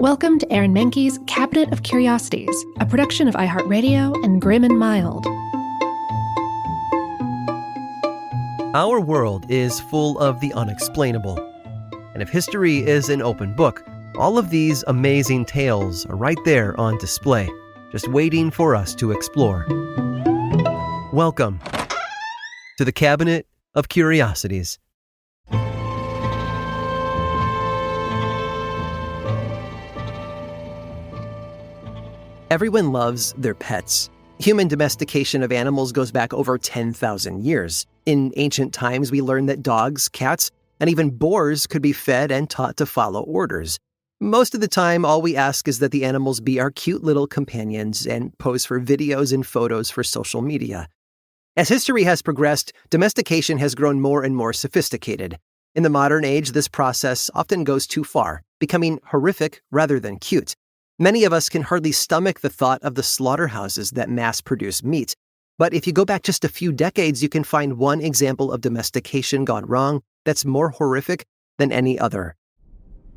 Welcome to Aaron Mahnke's Cabinet of Curiosities, a production of iHeartRadio and Grim and Mild. Our world is full of the unexplainable. And if history is an open book, all of these amazing tales are right there on display, just waiting for us to explore. Welcome to the Cabinet of Curiosities. Everyone loves their pets. Human domestication of animals goes back over 10,000 years. In ancient times, we learned that dogs, cats, and even boars could be fed and taught to follow orders. Most of the time, all we ask is that the animals be our cute little companions and pose for videos and photos for social media. As history has progressed, domestication has grown more and more sophisticated. In the modern age, this process often goes too far, becoming horrific rather than cute. Many of us can hardly stomach the thought of the slaughterhouses that mass-produce meat. But if you go back just a few decades, you can find one example of domestication gone wrong that's more horrific than any other.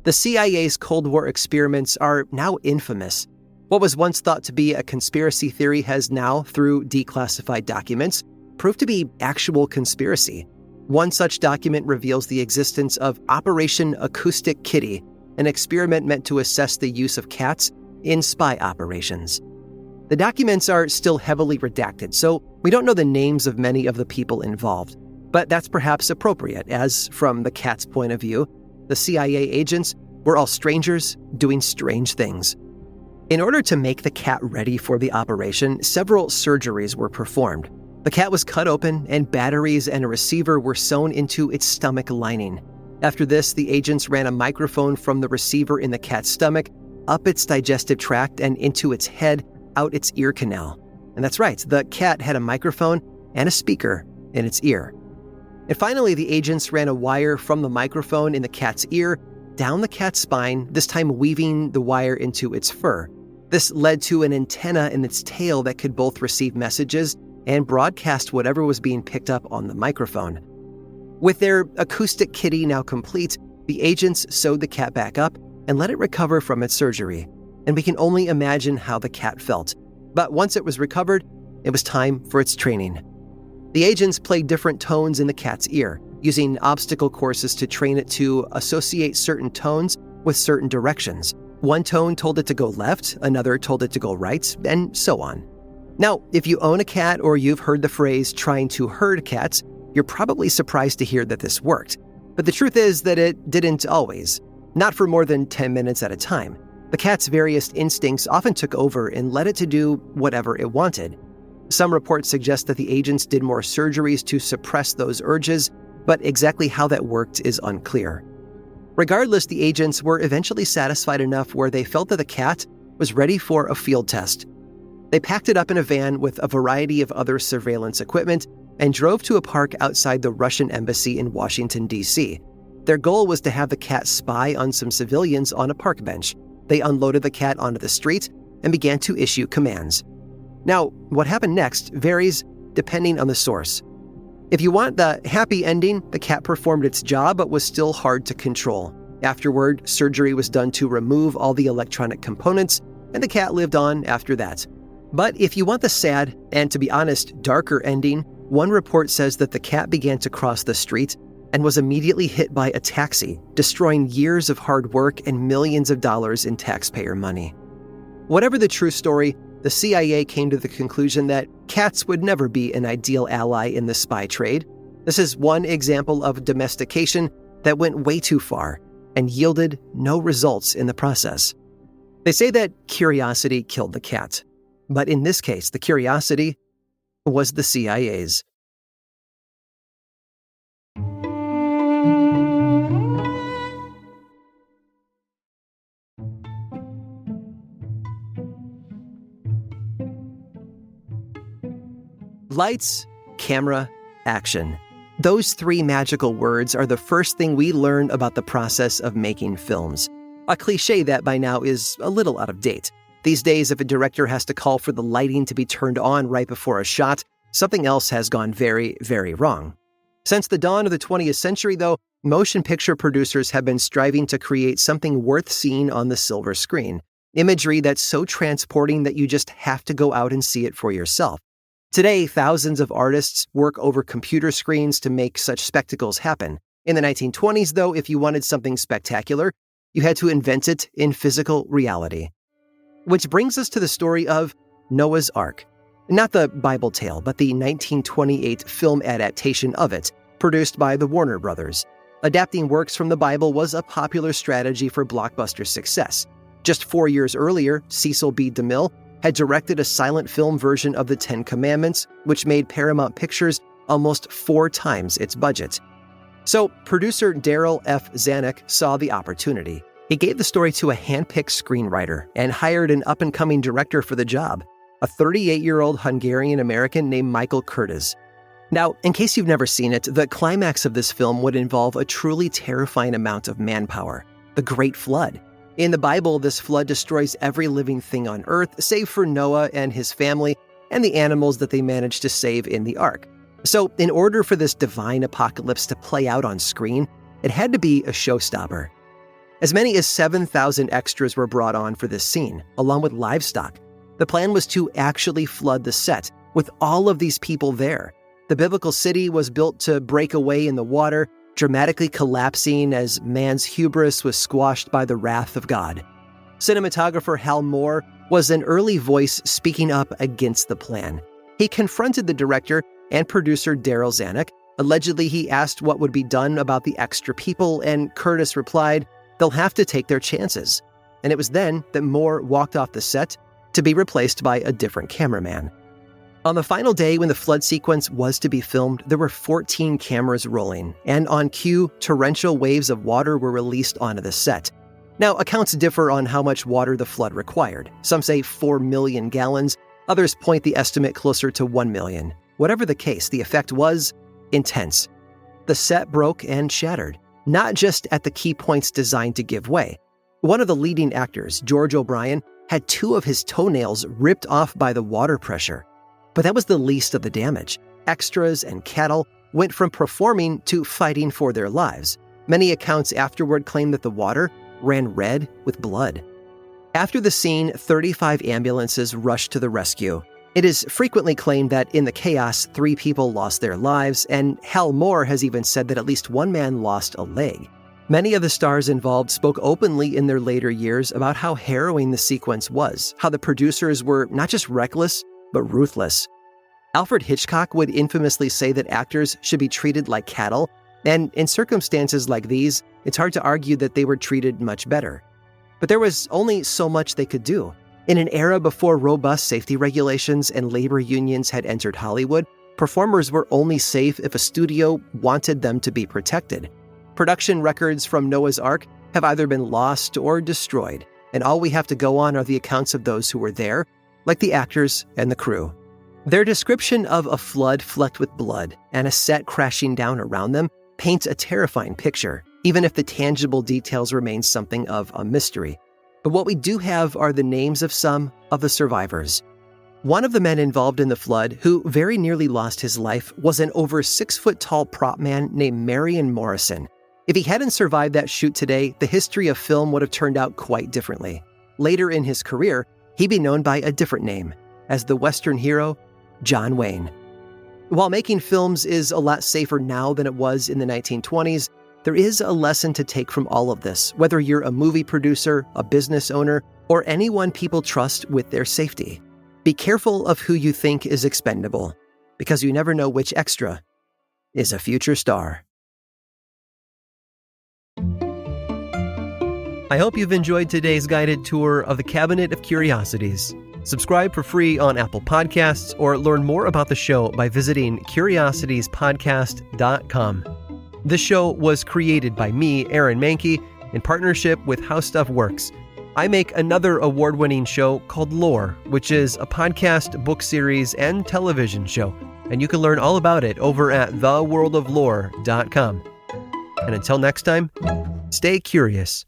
The CIA's Cold War experiments are now infamous. What was once thought to be a conspiracy theory has now, through declassified documents, proved to be actual conspiracy. One such document reveals the existence of Operation Acoustic Kitty, an experiment meant to assess the use of cats in spy operations. The documents are still heavily redacted, so we don't know the names of many of the people involved. But that's perhaps appropriate, as, from the cat's point of view, the CIA agents were all strangers doing strange things. In order to make the cat ready for the operation, several surgeries were performed. The cat was cut open, and batteries and a receiver were sewn into its stomach lining. After this, the agents ran a microphone from the receiver in the cat's stomach, up its digestive tract and into its head, out its ear canal. And that's right, the cat had a microphone and a speaker in its ear. And finally, the agents ran a wire from the microphone in the cat's ear down the cat's spine, this time weaving the wire into its fur. This led to an antenna in its tail that could both receive messages and broadcast whatever was being picked up on the microphone. With their Acoustic Kitty now complete, the agents sewed the cat back up and let it recover from its surgery. And we can only imagine how the cat felt. But once it was recovered, it was time for its training. The agents played different tones in the cat's ear, using obstacle courses to train it to associate certain tones with certain directions. One tone told it to go left, another told it to go right, and so on. Now, if you own a cat or you've heard the phrase trying to herd cats, you're probably surprised to hear that this worked. But the truth is that it didn't always. Not for more than 10 minutes at a time. The cat's various instincts often took over and led it to do whatever it wanted. Some reports suggest that the agents did more surgeries to suppress those urges, but exactly how that worked is unclear. Regardless, the agents were eventually satisfied enough where they felt that the cat was ready for a field test. They packed it up in a van with a variety of other surveillance equipment and drove to a park outside the Russian embassy in Washington, D.C. Their goal was to have the cat spy on some civilians on a park bench. They unloaded the cat onto the street and began to issue commands. Now, what happened next varies depending on the source. If you want the happy ending, the cat performed its job but was still hard to control. Afterward, surgery was done to remove all the electronic components, and the cat lived on after that. But if you want the sad, and to be honest, darker ending, one report says that the cat began to cross the street and was immediately hit by a taxi, destroying years of hard work and millions of dollars in taxpayer money. Whatever the true story, the CIA came to the conclusion that cats would never be an ideal ally in the spy trade. This is one example of domestication that went way too far and yielded no results in the process. They say that curiosity killed the cat, but in this case, the curiosity was the CIA's. Lights, camera, action. Those three magical words are the first thing we learn about the process of making films. A cliche that by now is a little out of date. These days, if a director has to call for the lighting to be turned on right before a shot, something else has gone very, very wrong. Since the dawn of the 20th century, though, motion picture producers have been striving to create something worth seeing on the silver screen, imagery that's so transporting that you just have to go out and see it for yourself. Today, thousands of artists work over computer screens to make such spectacles happen. In the 1920s, though, if you wanted something spectacular, you had to invent it in physical reality. Which brings us to the story of Noah's Ark. Not the Bible tale, but the 1928 film adaptation of it, produced by the Warner Brothers. Adapting works from the Bible was a popular strategy for blockbuster success. Just 4 years earlier, Cecil B. DeMille had directed a silent film version of the Ten Commandments, which made Paramount Pictures almost 4 times its budget. So, producer Daryl F. Zanuck saw the opportunity. He gave the story to a hand-picked screenwriter and hired an up-and-coming director for the job, a 38-year-old Hungarian-American named Michael Curtiz. Now, in case you've never seen it, the climax of this film would involve a truly terrifying amount of manpower, the Great Flood. In the Bible, this flood destroys every living thing on Earth, save for Noah and his family and the animals that they managed to save in the ark. So, in order for this divine apocalypse to play out on screen, it had to be a showstopper. As many as 7,000 extras were brought on for this scene, along with livestock. The plan was to actually flood the set, with all of these people there. The biblical city was built to break away in the water, dramatically collapsing as man's hubris was squashed by the wrath of God. Cinematographer Hal Moore was an early voice speaking up against the plan. He confronted the director and producer Daryl Zanuck. Allegedly, he asked what would be done about the extra people, and Curtis replied, "They'll have to take their chances." And it was then that Moore walked off the set to be replaced by a different cameraman. On the final day when the flood sequence was to be filmed, there were 14 cameras rolling, and on cue, torrential waves of water were released onto the set. Now, accounts differ on how much water the flood required. Some say 4 million gallons, others point the estimate closer to 1 million. Whatever the case, the effect was intense. The set broke and shattered, not just at the key points designed to give way. One of the leading actors, George O'Brien, had 2 of his toenails ripped off by the water pressure. But that was the least of the damage. Extras and cattle went from performing to fighting for their lives. Many accounts afterward claim that the water ran red with blood. After the scene, 35 ambulances rushed to the rescue. It is frequently claimed that in the chaos, 3 people lost their lives, and Hal Moore has even said that at least 1 man lost a leg. Many of the stars involved spoke openly in their later years about how harrowing the sequence was, how the producers were not just reckless, but ruthless. Alfred Hitchcock would infamously say that actors should be treated like cattle, and in circumstances like these, it's hard to argue that they were treated much better. But there was only so much they could do. In an era before robust safety regulations and labor unions had entered Hollywood, performers were only safe if a studio wanted them to be protected. Production records from Noah's Ark have either been lost or destroyed, and all we have to go on are the accounts of those who were there, like the actors and the crew. Their description of a flood flecked with blood and a set crashing down around them paints a terrifying picture, even if the tangible details remain something of a mystery. But what we do have are the names of some of the survivors. One of the men involved in the flood, who very nearly lost his life, was an over 6-foot-tall prop man named Marion Morrison. If he hadn't survived that shoot today, the history of film would have turned out quite differently. Later in his career, he'd be known by a different name, as the Western hero, John Wayne. While making films is a lot safer now than it was in the 1920s, there is a lesson to take from all of this, whether you're a movie producer, a business owner, or anyone people trust with their safety. Be careful of who you think is expendable, because you never know which extra is a future star. I hope you've enjoyed today's guided tour of the Cabinet of Curiosities. Subscribe for free on Apple Podcasts or learn more about the show by visiting curiositiespodcast.com. This show was created by me, Aaron Mahnke, in partnership with How Stuff Works. I make another award-winning show called Lore, which is a podcast, book series, and television show, and you can learn all about it over at theworldoflore.com. And until next time, stay curious.